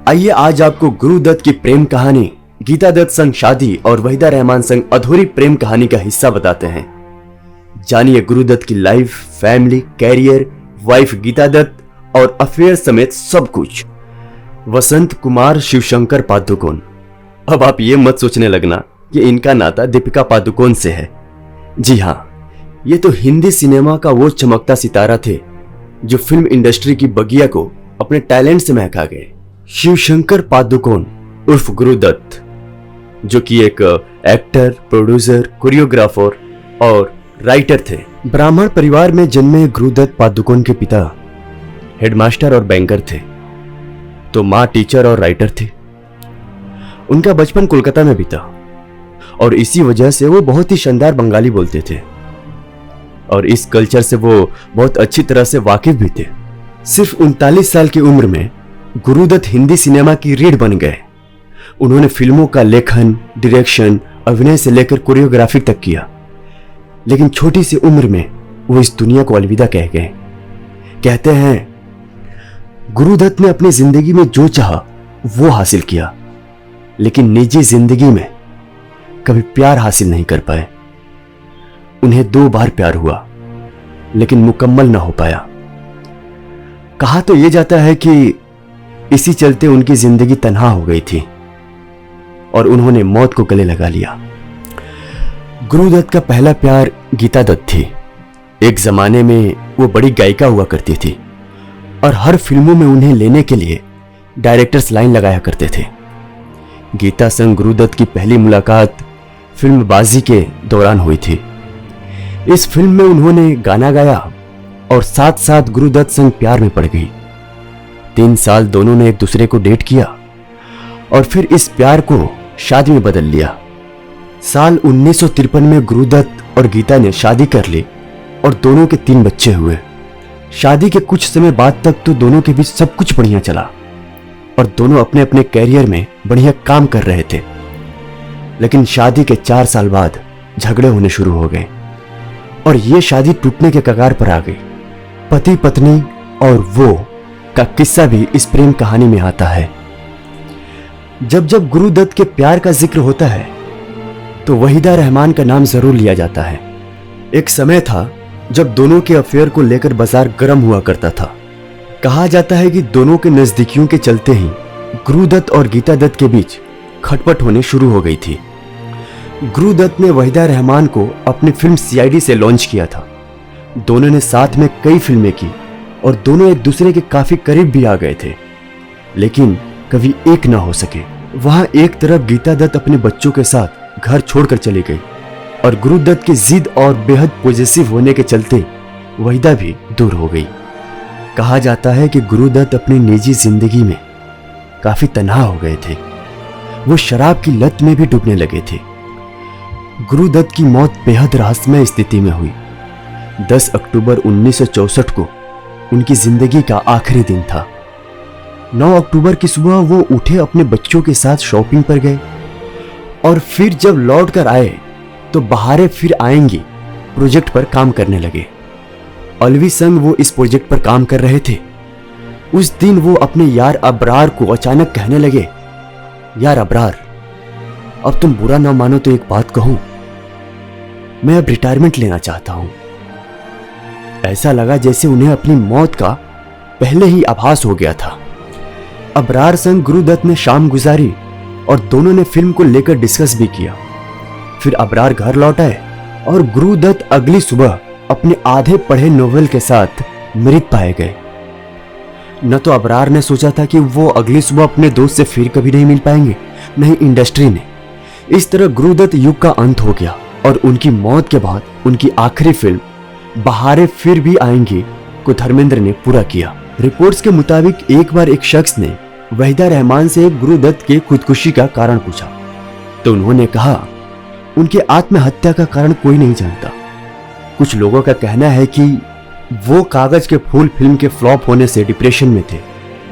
आइए आज आपको गुरुदत्त की प्रेम कहानी, गीता दत्त संग शादी और वहीदा रहमान संग अधूरी प्रेम कहानी का हिस्सा बताते हैं। जानिए गुरुदत्त की life, family, career, wife Geeta Dutt और अफेयर समेत सब कुछ। वसंत कुमार शिवशंकर पादुकोण। अब आप ये मत सोचने लगना कि इनका नाता दीपिका पादुकोण से है। जी हाँ, ये तो हिंदी सिनेमा का वो चमकता सितारा थे जो फिल्म इंडस्ट्री की बगिया को अपने टैलेंट से महका गए। शिवशंकर पादुकोण उर्फ गुरुदत्त, जो कि एक एक्टर, प्रोड्यूसर, कोरियोग्राफर और राइटर थे। ब्राह्मण परिवार में जन्मे गुरुदत्त पादुकोण के पिता हेडमास्टर और बैंकर थे, तो मां टीचर और राइटर थी। उनका बचपन कोलकाता में बीता और इसी वजह से वो बहुत ही शानदार बंगाली बोलते थे और इस कल्चर से वो बहुत अच्छी तरह से वाकिफ भी थे। सिर्फ 39 साल की उम्र में गुरुदत्त हिंदी सिनेमा की रीढ़ बन गए। उन्होंने फिल्मों का लेखन, डायरेक्शन, अभिनय से लेकर कोरियोग्राफी तक किया, लेकिन छोटी सी उम्र में वो इस दुनिया को अलविदा कह गए। कहते हैं गुरुदत्त ने अपनी जिंदगी में जो चाहा वो हासिल किया, लेकिन निजी जिंदगी में कभी प्यार हासिल नहीं कर पाए। उन्हें 2 बार प्यार हुआ, लेकिन मुकम्मल ना हो पाया। कहा तो यह जाता है कि इसी चलते उनकी जिंदगी तन्हा हो गई थी और उन्होंने मौत को गले लगा लिया। गुरुदत्त का पहला प्यार गीता दत्त थी। एक जमाने में वो बड़ी गायिका हुआ करती थी और हर फिल्मों में उन्हें लेने के लिए डायरेक्टर्स लाइन लगाया करते थे। गीता संग गुरुदत्त की पहली मुलाकात फिल्म बाजी के दौरान हुई थी। इस फिल्म में उन्होंने गाना गाया और साथ साथ गुरुदत्त संग प्यार में पड़ गई। 3 साल दोनों ने एक दूसरे को डेट किया और फिर इस प्यार को शादी में बदल लिया। साल 1953 में गुरुदत्त और गीता ने शादी कर ली और दोनों के 3 बच्चे हुए। शादी के कुछ समय बाद तक तो दोनों के बीच सब कुछ बढ़िया चला और दोनों अपने अपने कैरियर में बढ़िया काम कर रहे थे, लेकिन शादी के 4 साल बाद झगड़े होने शुरू हो गए और ये शादी टूटने के कगार पर आ गई। पति पत्नी और वो का किस्सा भी इस प्रेम कहानी में आता है। जब जब गुरुदत्त के प्यार का जिक्र होता है तो वहीदा रहमान का नाम जरूर लिया जाता है। एक समय था जब दोनों के अफेयर को लेकर बाजार गर्म हुआ करता था। कहा जाता है कि दोनों के नजदीकियों के चलते ही गुरुदत्त और गीता दत्त के बीच खटपट होने शुरू हो गई थी। गुरुदत्त ने वहीदा रहमान को अपनी फिल्म सीआईडी से लॉन्च किया था। दोनों ने साथ में कई फिल्में की और दोनों एक दूसरे के काफी करीब भी आ गए थे, लेकिन कभी एक ना हो सके। वहां एक तरफ गीता दत्त अपने बच्चों के साथ घर छोड़कर चली गई और गुरुदत्त की जिद और बेहद पॉजिटिव होने के चलते वहीदा भी दूर हो गई। कहा जाता है कि गुरुदत्त अपनी निजी जिंदगी में काफी तन्हा हो गए थे। वो शराब की लत में भी डूबने लगे थे। गुरुदत्त की मौत बेहद रहस्यमय स्थिति में हुई। 10 अक्टूबर 1964 को उनकी जिंदगी का आखिरी दिन था। 9 अक्टूबर की सुबह वो उठे, अपने बच्चों के साथ शॉपिंग पर गए और फिर जब लौट कर आए तो बहारें फिर आएंगी प्रोजेक्ट पर काम करने लगे। अलवी संग वो इस प्रोजेक्ट पर काम कर रहे थे। उस दिन वो अपने यार अबरार को अचानक कहने लगे, यार अबरार, अब तुम बुरा ना मानो तो एक बात कहूं, मैं अब रिटायरमेंट लेना चाहता हूं। ऐसा लगा जैसे उन्हें अपनी मौत का पहले ही आभास हो गया था। अबरार संग गुरुदत्त ने शाम गुजारी और दोनों ने फिल्म को लेकर डिस्कस भी किया। फिर अबरार घर लौट आए और गुरुदत्त अगली सुबह अपने आधे पढ़े नोवेल के साथ मृत पाए गए। न तो अबरार ने सोचा था कि वो अगली सुबह अपने दोस्त से फिर कभी नहीं मिल पाएंगे, नहीं इंडस्ट्री ने। इस तरह गुरुदत्त युग का अंत हो गया और उनकी मौत के बाद उनकी आखिरी फिल्म बहारें फिर भी आएंगी को धर्मेंद्र ने पूरा किया। रिपोर्ट्स के मुताबिक एक बार एक शख्स ने वहीदा रहमान से गुरुदत्त के खुदकुशी का कारण पूछा तो उन्होंने कहा उनके आत्महत्या का कारण कोई नहीं जानता। कुछ लोगों का कहना है कि वो कागज के फूल फिल्म के फ्लॉप होने से डिप्रेशन में थे,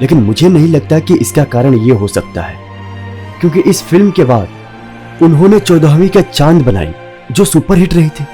लेकिन मुझे नहीं लगता कि इसका कारण ये हो सकता है, क्योंकि इस फिल्म के बाद उन्होंने 14वीं का चांद बनाई जो सुपरहिट रही थी।